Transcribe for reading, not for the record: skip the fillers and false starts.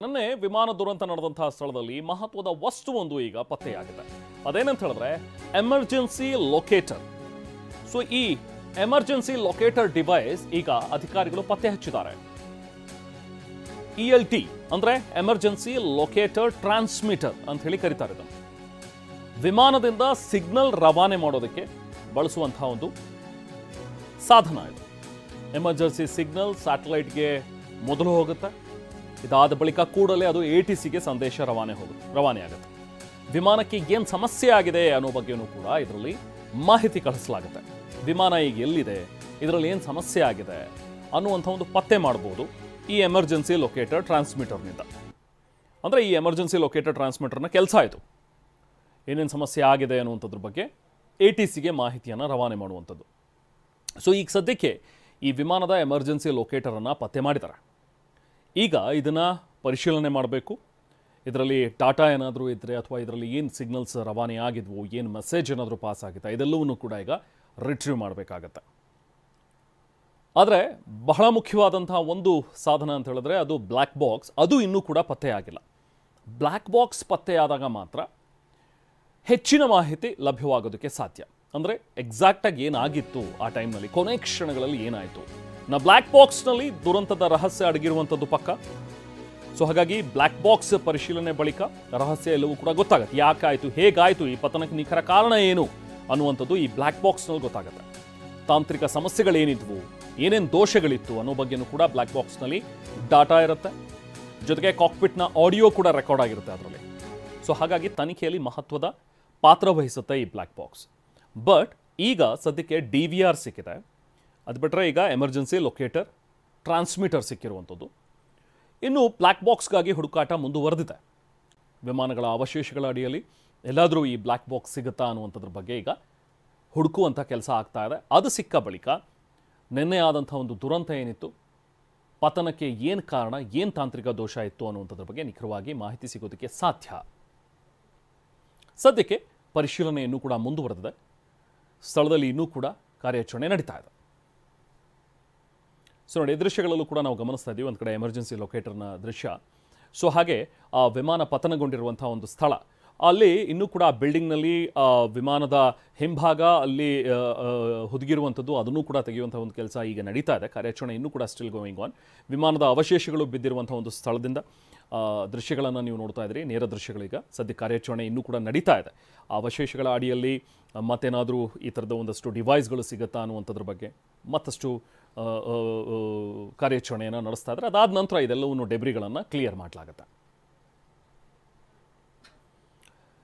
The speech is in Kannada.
ನನ್ನೆ ವಿಮಾನ ದುರಂತ ನಡೆದಂತಹ ಸ್ಥಳದಲ್ಲಿ ಮಹತ್ವದ ವಸ್ತುವೊಂದು ಈಗ ಪತ್ತೆಯಾಗಿದೆ. ಅದೇನಂತ ಹೇಳಿದ್ರೆ ಎಮರ್ಜೆನ್ಸಿ ಲೊಕೇಟರ್. ಸೊ ಈ ಎಮರ್ಜೆನ್ಸಿ ಲೊಕೇಟರ್ ಡಿವೈಸ್ ಈಗ ಅಧಿಕಾರಿಗಳು ಪತ್ತೆ ಹಚ್ಚಿದ್ದಾರೆ. ELT ಅಂದ್ರೆ ಎಮರ್ಜೆನ್ಸಿ ಲೊಕೇಟರ್ ಟ್ರಾನ್ಸ್ಮಿಟರ್ ಅಂತ ಹೇಳಿ ಕರೀತಾರೆ ಇದನ್ನು. ವಿಮಾನದಿಂದ ಸಿಗ್ನಲ್ ರವಾನೆ ಮಾಡೋದಕ್ಕೆ ಬಳಸುವಂತಹ ಒಂದು ಸಾಧನ ಇದು. ಎಮರ್ಜೆನ್ಸಿ ಸಿಗ್ನಲ್ ಸ್ಯಾಟಲೈಟ್ಗೆ ಮೊದಲು ಹೋಗುತ್ತೆ. ಇದಾದ ಬಳಿಕ ಕೂಡಲೇ ಅದು ATCಗೆ ಸಂದೇಶ ರವಾನೆ ಆಗುತ್ತೆ. ವಿಮಾನಕ್ಕೆ ಏನು ಸಮಸ್ಯೆ ಆಗಿದೆ ಅನ್ನೋ ಬಗ್ಗೆನೂ ಕೂಡ ಇದರಲ್ಲಿ ಮಾಹಿತಿ ಕಳಿಸಲಾಗುತ್ತೆ. ವಿಮಾನ ಈಗ ಎಲ್ಲಿದೆ, ಇದರಲ್ಲಿ ಏನು ಸಮಸ್ಯೆ ಆಗಿದೆ ಅನ್ನುವಂಥ ಒಂದು ಪತ್ತೆ ಮಾಡಬಹುದು ಈ ಎಮರ್ಜೆನ್ಸಿ ಲೊಕೇಟರ್ ಟ್ರಾನ್ಸ್ಮಿಟರ್ನಿಂದ. ಅಂದರೆ ಈ ಎಮರ್ಜೆನ್ಸಿ ಲೊಕೇಟರ್ ಟ್ರಾನ್ಸ್ಮಿಟರ್ನ ಕೆಲಸ ಆಯಿತು. ಏನೇನು ಸಮಸ್ಯೆ ಆಗಿದೆ ಅನ್ನುವಂಥದ್ರ ಬಗ್ಗೆ ATCಗೆ ಮಾಹಿತಿಯನ್ನು ರವಾನೆ ಮಾಡುವಂಥದ್ದು. ಸೊ ಈಗ ಸದ್ಯಕ್ಕೆ ಈ ವಿಮಾನದ ಎಮರ್ಜೆನ್ಸಿ ಲೊಕೇಟರನ್ನು ಪತ್ತೆ ಮಾಡಿದ್ದಾರೆ. ಈಗ ಇದನ್ನು ಪರಿಶೀಲನೆ ಮಾಡಬೇಕು. ಇದರಲ್ಲಿ ಡಾಟಾ ಏನಾದರೂ ಇದ್ದರೆ ಅಥವಾ ಇದರಲ್ಲಿ ಏನು ಸಿಗ್ನಲ್ಸ್ ರವಾನೆ ಆಗಿದ್ವು, ಏನು ಮೆಸೇಜ್ ಏನಾದರೂ ಪಾಸ್ ಆಗಿದೆ, ಇದೆಲ್ಲವನ್ನೂ ಕೂಡ ಈಗ ರಿಟ್ರೀವ್ ಮಾಡಬೇಕಾಗತ್ತೆ. ಆದರೆ ಬಹಳ ಮುಖ್ಯವಾದಂತಹ ಒಂದು ಸಾಧನ ಅಂತ ಹೇಳಿದ್ರೆ ಅದು ಬ್ಲ್ಯಾಕ್ ಬಾಕ್ಸ್. ಅದು ಇನ್ನೂ ಕೂಡ ಪತ್ತೆ ಆಗಿಲ್ಲ. ಬ್ಲ್ಯಾಕ್ ಬಾಕ್ಸ್ ಪತ್ತೆಯಾದಾಗ ಮಾತ್ರ ಹೆಚ್ಚಿನ ಮಾಹಿತಿ ಲಭ್ಯವಾಗೋದಕ್ಕೆ ಸಾಧ್ಯ. ಅಂದರೆ ಎಕ್ಸಾಕ್ಟಾಗಿ ಏನಾಗಿತ್ತು ಆ ಟೈಮ್ನಲ್ಲಿ, ಕೊನೆ ಕ್ಷಣಗಳಲ್ಲಿ ಏನಾಯಿತು. ಬ್ಲ್ಯಾಕ್ ಬಾಕ್ಸ್ನಲ್ಲಿ ದುರಂತದ ರಹಸ್ಯ ಅಡಗಿರುವಂಥದ್ದು ಪಕ್ಕ. ಸೊ ಹಾಗಾಗಿ ಬ್ಲ್ಯಾಕ್ ಬಾಕ್ಸ್ ಪರಿಶೀಲನೆ ಬಳಿಕ ರಹಸ್ಯ ಎಲ್ಲವೂ ಕೂಡ ಗೊತ್ತಾಗುತ್ತೆ. ಯಾಕಾಯಿತು, ಹೇಗಾಯಿತು, ಈ ಪತನಕ್ಕೆ ನಿಖರ ಕಾರಣ ಏನು ಅನ್ನುವಂಥದ್ದು ಈ ಬ್ಲ್ಯಾಕ್ ಬಾಕ್ಸ್ನಲ್ಲಿ ಗೊತ್ತಾಗುತ್ತೆ. ತಾಂತ್ರಿಕ ಸಮಸ್ಯೆಗಳೇನಿದ್ವು, ಏನೇನು ದೋಷಗಳಿತ್ತು ಅನ್ನೋ ಬಗ್ಗೆನೂ ಕೂಡ ಬ್ಲ್ಯಾಕ್ ಬಾಕ್ಸ್ನಲ್ಲಿ ಡಾಟಾ ಇರುತ್ತೆ. ಜೊತೆಗೆ ಕಾಕ್ಪಿಟ್ನ ಆಡಿಯೋ ಕೂಡ ರೆಕಾರ್ಡ್ ಆಗಿರುತ್ತೆ ಅದರಲ್ಲಿ. ಸೊ ಹಾಗಾಗಿ ತನಿಖೆಯಲ್ಲಿ ಮಹತ್ವದ ಪಾತ್ರ ವಹಿಸುತ್ತೆ ಈ ಬ್ಲ್ಯಾಕ್ ಬಾಕ್ಸ್. ಬಟ್ ಈಗ ಸದ್ಯಕ್ಕೆ DVR ಸಿಕ್ಕಿದೆ. ಅದು ಬಿಟ್ಟರೆ ಈಗ ಎಮರ್ಜೆನ್ಸಿ ಲೊಕೇಟರ್ ಟ್ರಾನ್ಸ್ಮಿಟರ್ ಸಿಕ್ಕಿರುವಂಥದ್ದು. ಇನ್ನು ಬ್ಲ್ಯಾಕ್ ಬಾಕ್ಸ್ಗಾಗಿ ಹುಡುಕಾಟ ಮುಂದುವರೆದಿದೆ. ವಿಮಾನಗಳ ಅವಶೇಷಗಳ ಅಡಿಯಲ್ಲಿ ಎಲ್ಲಾದರೂ ಈ ಬ್ಲ್ಯಾಕ್ ಬಾಕ್ಸ್ ಸಿಗುತ್ತಾ ಅನ್ನುವಂಥದ್ರ ಬಗ್ಗೆ ಈಗ ಹುಡುಕುವಂಥ ಕೆಲಸ ಆಗ್ತಾ ಇದೆ. ಅದು ಸಿಕ್ಕ ಬಳಿಕ ನಿನ್ನೆ ಆದಂಥ ಒಂದು ದುರಂತ ಏನಿತ್ತು, ಪತನಕ್ಕೆ ಏನು ಕಾರಣ, ಏನು ತಾಂತ್ರಿಕ ದೋಷ ಇತ್ತು ಅನ್ನುವಂಥದ್ರ ಬಗ್ಗೆ ನಿಖರವಾಗಿ ಮಾಹಿತಿ ಸಿಗೋದಕ್ಕೆ ಸಾಧ್ಯ. ಸದ್ಯಕ್ಕೆ ಪರಿಶೀಲನೆ ಇನ್ನೂ ಕೂಡ ಮುಂದುವರೆದಿದೆ. ಸ್ಥಳದಲ್ಲಿ ಇನ್ನೂ ಕೂಡ ಕಾರ್ಯಾಚರಣೆ ನಡೀತಾ ಇದೆ. ಸೊ ನೋಡಿ, ದೃಶ್ಯಗಳಲ್ಲೂ ಕೂಡ ನಾವು ಗಮನಿಸ್ತಾ ಇದ್ದೀವಿ ಒಂದು ಕಡೆ ಎಮರ್ಜೆನ್ಸಿ ಲೊಕೇಟರ್ನ ದೃಶ್ಯ. ಸೊ ಹಾಗೆ ಆ ವಿಮಾನ ಪತನಗೊಂಡಿರುವಂಥ ಒಂದು ಸ್ಥಳ, ಅಲ್ಲಿ ಇನ್ನೂ ಕೂಡ ಆ ಬಿಲ್ಡಿಂಗ್ನಲ್ಲಿ ವಿಮಾನದ ಹಿಂಭಾಗ ಅಲ್ಲಿ ಹುದುಗಿರುವಂಥದ್ದು, ಅದನ್ನು ಕೂಡ ತೆಗೆಯುವಂಥ ಒಂದು ಕೆಲಸ ಈಗ ನಡೀತಾ ಇದೆ. ಕಾರ್ಯಾಚರಣೆ ಇನ್ನೂ ಕೂಡ ಸ್ಟಿಲ್ ಗೋಯಿಂಗ್ ಆನ್. ವಿಮಾನದ ಅವಶೇಷಗಳು ಬಿದ್ದಿರುವಂಥ ಒಂದು ಸ್ಥಳದಿಂದ ದೃಶ್ಯಗಳನ್ನು ನೀವು ನೋಡ್ತಾ ಇದ್ದೀರಿ, ನೇರ ದೃಶ್ಯಗಳೀಗ. ಸದ್ಯ ಕಾರ್ಯಾಚರಣೆ ಇನ್ನೂ ಕೂಡ ನಡೀತಾ ಇದೆ. ಆ ಅವಶೇಷಗಳ ಅಡಿಯಲ್ಲಿ ಮತ್ತೇನಾದರೂ ಈ ಥರದ ಒಂದಷ್ಟು ಡಿವೈಸ್ಗಳು ಸಿಗುತ್ತಾ ಅನ್ನುವಂಥದ್ರ ಬಗ್ಗೆ ಮತ್ತಷ್ಟು ಕಾರ್ಯಾಚರಣೆಯನ್ನು ನಡೆಸ್ತಾ ಇದ್ದಾರೆ. ಅದಾದ ನಂತರ ಇದೆಲ್ಲವನ್ನು ಡೆಬ್ರಿಗಳನ್ನು ಕ್ಲಿಯರ್ ಮಾಡಲಾಗುತ್ತೆ.